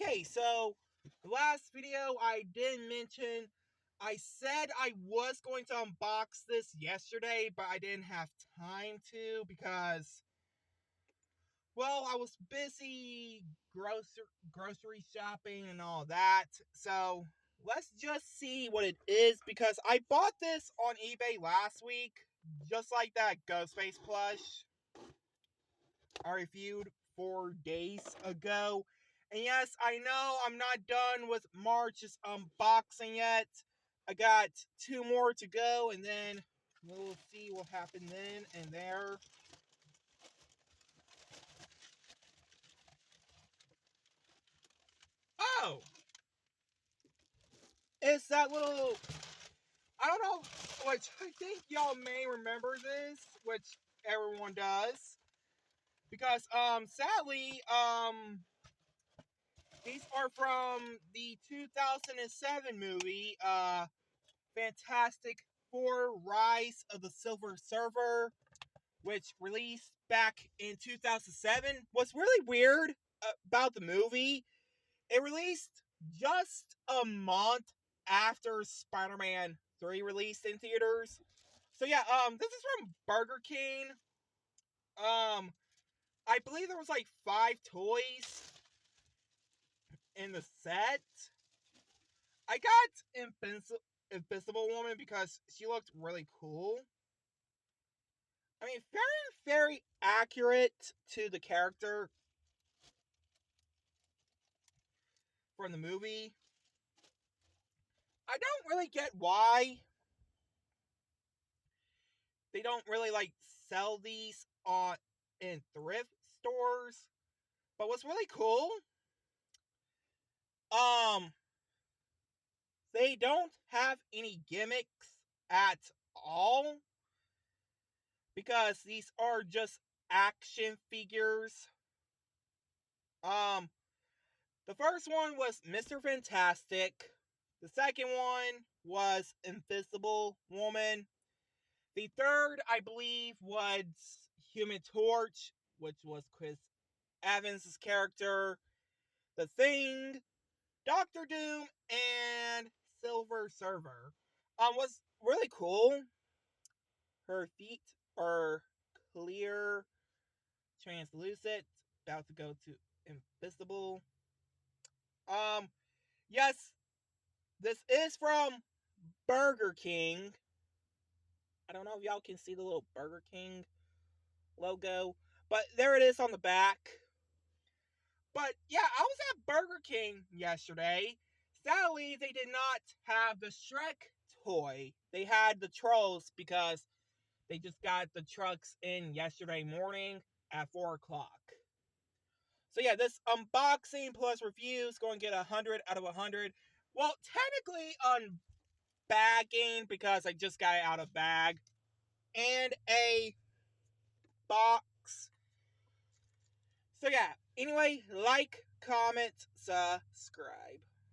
Okay, so the last video I did mention, I said I was going to unbox this yesterday, but I didn't have time to because, well, I was busy grocery shopping and all that. So let's just see what it is because I bought this on eBay last week, just like that Ghostface plush I reviewed 4 days ago. And yes, I know I'm not done with March's unboxing yet. I got 2 more to go, and then we'll see what happened then and there. Oh! It's that little... I don't know, which I think y'all may remember this, which everyone does. Because, sadly, these are from the 2007 movie, Fantastic Four: Rise of the Silver Surfer, which released back in 2007. What's really weird about the movie, it released just a month after Spider-Man 3 released in theaters. So yeah, this is from Burger King. I believe there was like 5 toys in the set. I got Invisible Woman because she looked really cool. I mean, very accurate to the character from the movie. I don't really get why they don't really like sell these in thrift stores. But what's really cool, um, they don't have any gimmicks at all because these are just action figures. Um, the first one was Mr. Fantastic. The second one was Invisible Woman. The third, I believe, was Human Torch, which was Chris Evans' character. The Thing, Doctor Doom, and Silver Surfer. Was really cool. Her feet are clear, translucent, about to go to invisible. Yes, this is from Burger King. I don't know if y'all can see the little Burger King logo, but there it is on the back. But yeah, I was at Burger King yesterday. Sadly, they did not have the Shrek toy. They had the Trolls because they just got the trucks in yesterday morning at 4 o'clock. So yeah, this unboxing plus review is going to get 100 out of 100. Well, technically unbagging because I just got it out of bag. And a box. So yeah, anyway, like, comment, subscribe.